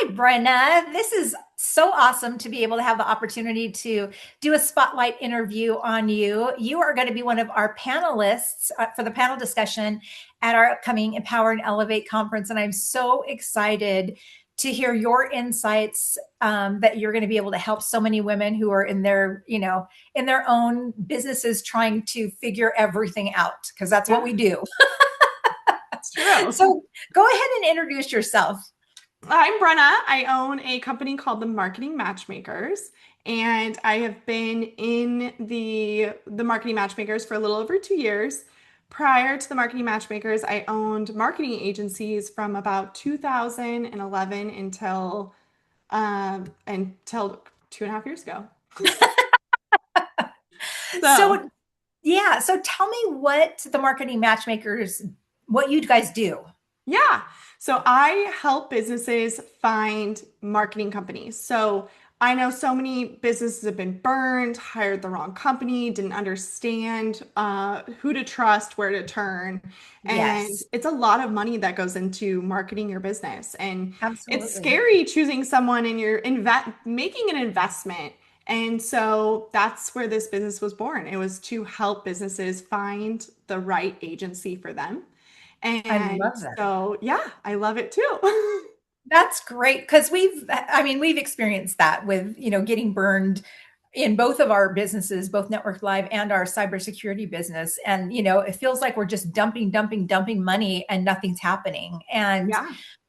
Brennah. This is so awesome to be able to have the opportunity to do a spotlight interview on you. You are going to be one of our panelists for the panel discussion at our upcoming Empower and Elevate conference. And I'm so excited to hear your insights that you're going to be able to help so many women who are in their, in their own businesses trying to figure everything out, because that's what we do. It's true. So go ahead and introduce yourself. I'm Brenna. I own a company called the Marketing Matchmakers, and I have been in the Marketing Matchmakers for a little over 2 years. Prior to the Marketing Matchmakers, I owned marketing agencies from about 2011 until 2.5 years ago. So So yeah, so tell me what the Marketing Matchmakers, what you guys do. Yeah. So I help businesses find marketing companies. So I know so many businesses have been burned, hired the wrong company, didn't understand who to trust, where to turn. And Yes, it's a lot of money that goes into marketing your business. And it's absolutely. scary choosing someone and you're making an investment. And so that's where this business was born. It was to help businesses find the right agency for them. I And love that. so, yeah, I love it too. That's great because we've experienced that with, getting burned in both of our businesses, both Network Live and our cybersecurity business. And, it feels like we're just dumping money and nothing's happening. Yeah.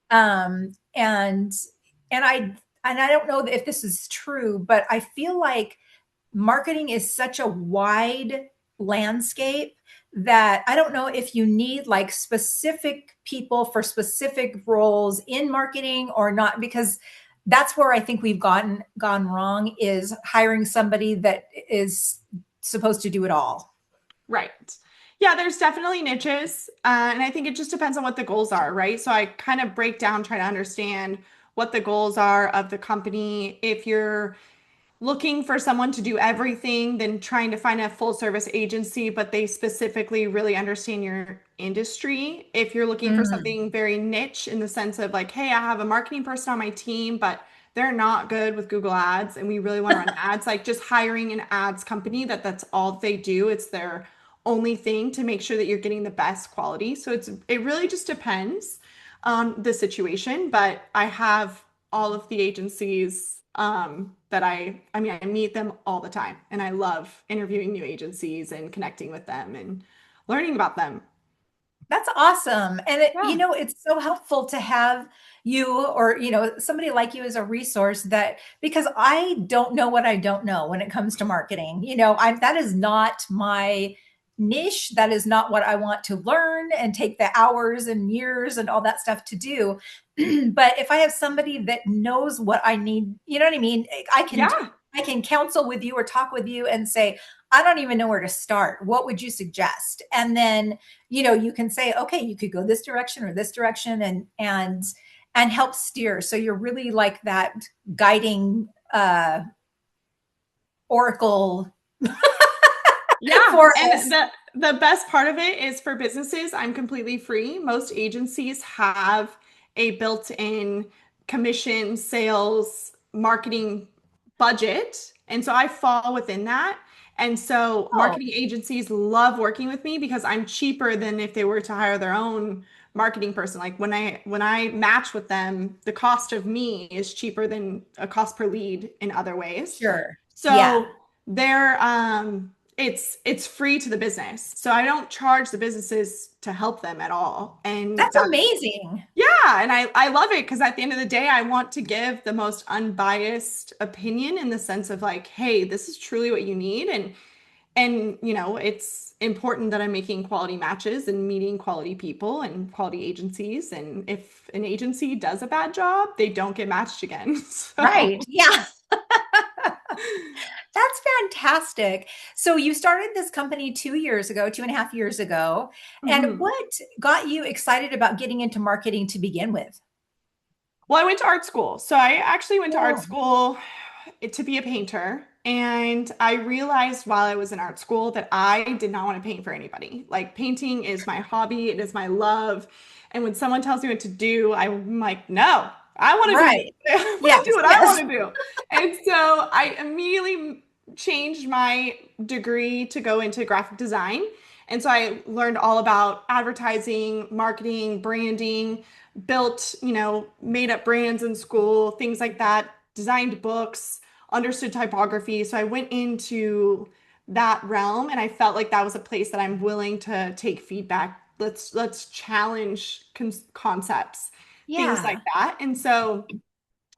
Um, and, and I don't know if this is true, but I feel like marketing is such a wide landscape that I don't know if you need like specific people for specific roles in marketing or not, because that's where I think we've gone wrong, is hiring somebody that is supposed to do it all. Right. Yeah, there's definitely niches. And I think it just depends on what the goals are, right? So I kind of break down, try to understand what the goals are of the company. If you're looking for someone to do everything, then trying to find a full service agency, but they specifically really understand your industry. If you're looking for Mm, something very niche in the sense of like, hey, I have a marketing person on my team, but they're not good with Google Ads and we really want to run ads, like just hiring an ads company that's all they do. It's their only thing to make sure that you're getting the best quality. So it really just depends on the situation, but I have all of the agencies that I meet them all the time and I love interviewing new agencies and connecting with them and learning about them. that's awesome. And Yeah. it's so helpful to have you or, somebody like you as a resource, that because I don't know what I don't know when it comes to marketing. That is not my niche. That is not what I want to learn and take the hours and years and all that stuff to do. But if I have somebody that knows what I need, you know what I mean? Yeah. I can counsel with you or talk with you and say, I don't even know where to start. What would you suggest? And then, you can say, okay, you could go this direction or this direction, and help steer. So you're really like that guiding oracle Yeah. for And us. the best part of it is for businesses, I'm completely free. Most agencies have a built-in commission, sales, marketing budget. And so I fall within that. And so Oh, marketing agencies love working with me because I'm cheaper than if they were to hire their own marketing person. Like when I match with them, the cost of me is cheaper than a cost per lead in other ways. sure. Yeah. So it's free to the business. So I don't charge the businesses to help them at all. And That's that's amazing. yeah, and I love it because at the end of the day, I want to give the most unbiased opinion in the sense of like, hey, this is truly what you need. And it's important that I'm making quality matches and meeting quality people and quality agencies. And if an agency does a bad job, they don't get matched again. So Right. Yeah. That's fantastic. So you started this company 2 years ago, 2.5 years ago. And mhm. what got you excited about getting into marketing to begin with? Well, I went to art school. So I actually went to art Oh, school to be a painter. And I realized while I was in art school that I did not want to paint for anybody. Like painting is my hobby, it is my love. And when someone tells me what to do, I'm like, no, I want to do this. Right. I want to do Yes. what I Yes. want to do. And so I immediately changed my degree to go into graphic design. And so I learned all about advertising, marketing, branding, built, made up brands in school, things like that, designed books, understood typography. So I went into that realm and I felt like that was a place that I'm willing to take feedback. Let's challenge concepts, things like Yeah. that. And so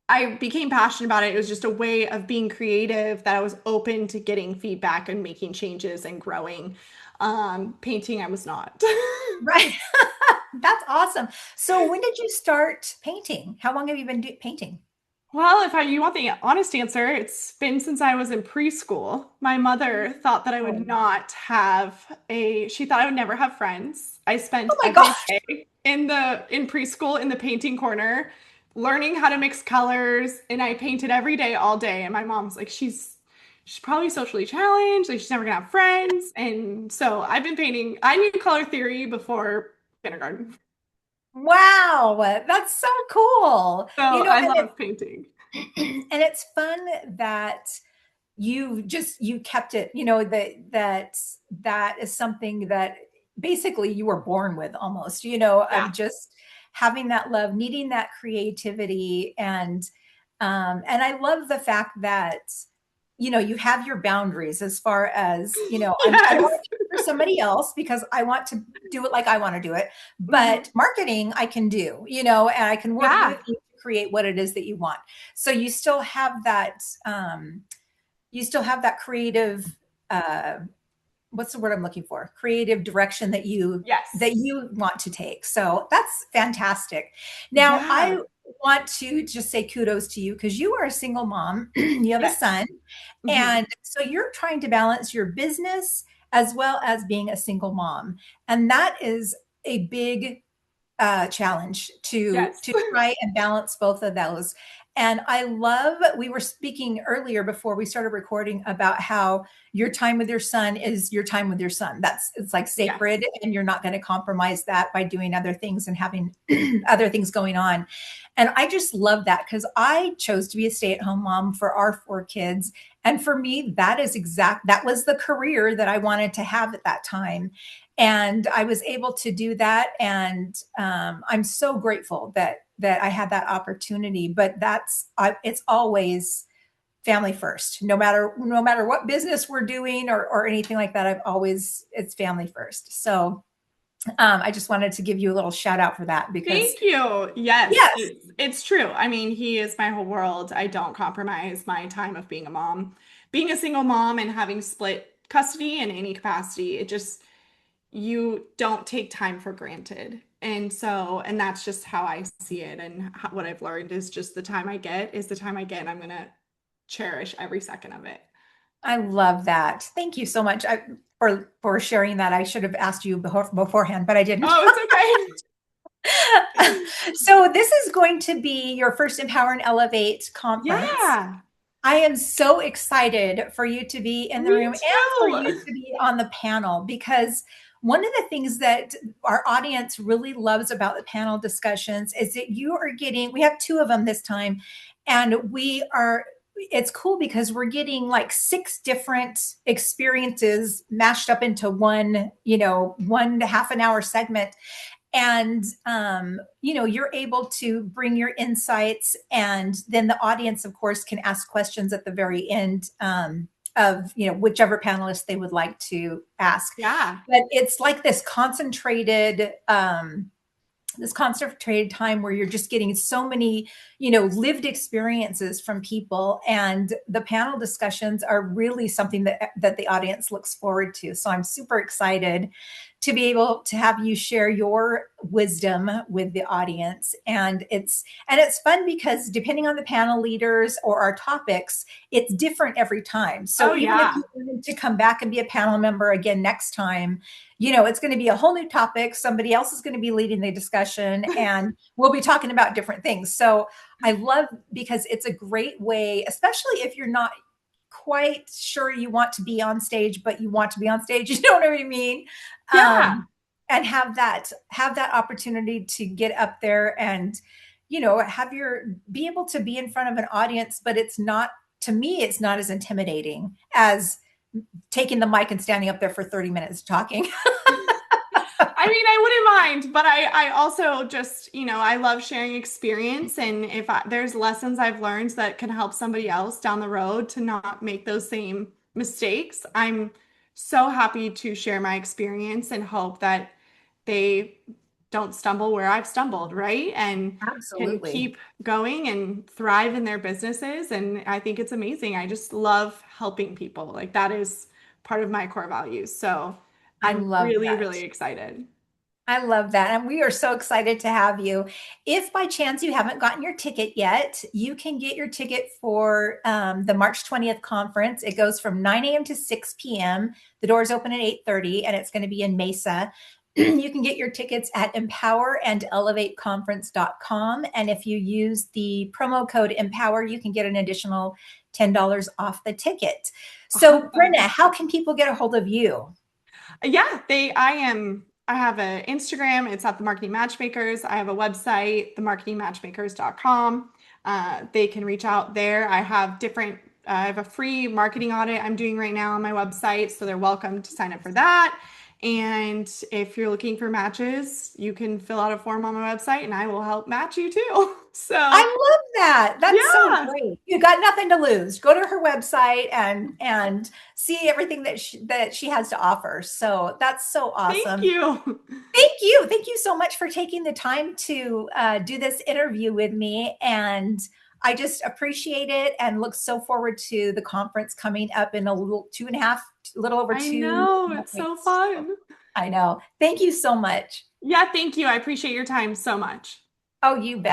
I became passionate about it. It was just a way of being creative that I was open to getting feedback and making changes and growing. Painting, I was not. Right. That's awesome. So when did you start painting? How long have you been painting? Well, if you want the honest answer, it's been since I was in preschool. My mother thought that I would Oh not have she thought I would never have friends. I spent my every gosh. day in preschool in the painting corner learning how to mix colors, and I painted every day all day. And my mom's like, she's probably socially challenged, like she's never gonna have friends. And so I've been painting. I knew color theory before kindergarten. Wow. That's so cool. So I love painting. And it's fun that you kept it, that is something that basically you were born with almost, of Yeah. just having that love, needing that creativity. And I love the fact that you have your boundaries as far as, I don't want Yes. to do it for somebody else because I want to do it like I want to do it. Mhm. But marketing I can do, and I can work with Yeah. you to create what it is that you want. So you still have that creative, uh, what's the word I'm looking for? Creative direction that Yes. you want to take. So that's fantastic. Now, Yeah. I want to just say kudos to you because you are a single mom. You have a Yes. son, Hmm. and so you're trying to balance your business as well as being a single mom. And that is a big challenge to Yes. try and balance both of those. And I love, we were speaking earlier before we started recording about how your time with your son is your time with your son. It's like Yes. sacred, and you're not going to compromise that by doing other things and having other things going on. And I just love that because I chose to be a stay-at-home mom for our 4 kids. And for me, that was the career that I wanted to have at that time. And I was able to do that. And I'm so grateful that I had that opportunity. But it's always family first, no matter what business we're doing or anything like that. It's family first. So I just wanted to give you a little shout out for that because Thank you. Yes, yes, it's true. I mean, he is my whole world. I don't compromise my time of being a mom. Being a single mom and having split custody in any capacity, you don't take time for granted. And that's just how I see it. And what I've learned is just the time I get is the time I get, and I'm gonna cherish every second of it. I love that. Thank you so much for sharing that. I should have asked you beforehand, but I didn't. Oh, it's okay. So this is going to be your first Empower and Elevate conference. Yeah, I am so excited for you to be in the me room and for too. you to be on the panel because one of the things that our audience really loves about the panel discussions is that we have 2 of them this time, and it's cool because we're getting like 6 different experiences mashed up into one half an hour segment. And you're able to bring your insights, and then the audience of course can ask questions at the very end, of whichever panelist they would like to ask. Yeah. But it's like this concentrated time where you're just getting so many lived experiences from people, and the panel discussions are really something that the audience looks forward to. So I'm super excited to be able to have you share your wisdom with the audience. And it's fun because depending on the panel leaders or our topics, it's different every time. Oh So even if yeah. you wanted to come back and be a panel member again next time, it's going to be a whole new topic. Somebody else is going to be leading the discussion, and we'll be talking about different things. So I love, because it's a great way, especially if you're not quite sure you want to be on stage, but you want to be on stage. You know what I mean? Yeah. And have that opportunity to get up there and have be able to be in front of an audience, but it's not, to me, it's not as intimidating as taking the mic and standing up there for 30 minutes talking. I mean, I wouldn't mind, but I also just, I love sharing experience. And if there's lessons I've learned that can help somebody else down the road to not make those same mistakes, I'm so happy to share my experience and hope that they don't stumble where I've stumbled, right? And can Absolutely. keep going and thrive in their businesses. And I think it's amazing. I just love helping people. Like that is part of my core values. So I I'm love really, that. really excited. I love that. And we are so excited to have you. If by chance you haven't gotten your ticket yet, you can get your ticket for the March 20th conference. It goes from 9 a.m. to 6 p.m. The doors open at 8:30, and it's going to be in Mesa. You can get your tickets at empowerandelevateconference.com. And if you use the promo code EMPOWER, you can get an additional $10 off the ticket. So, Awesome. Brennah, how can people get a hold of you? Yeah, I have an Instagram. It's at the Marketing Matchmakers. I have a website, themarketingmatchmakers.com. They can reach out there. I have a free marketing audit I'm doing right now on my website. So they're welcome to sign up for that. And if you're looking for matches, you can fill out a form on my website and I will help match you too. I So love that. That's so yeah, great. You got nothing to lose. Go to her website and see everything that she has to offer. So that's so thank awesome. you. Thank you. Thank you so much for taking the time to do this interview with me. And I just appreciate it and look so forward to the conference coming up in a little 2.5, a little over I two know, it's so weeks. fun. I know. Thank you so much. Yeah, thank you. I appreciate your time so much. Oh, you bet.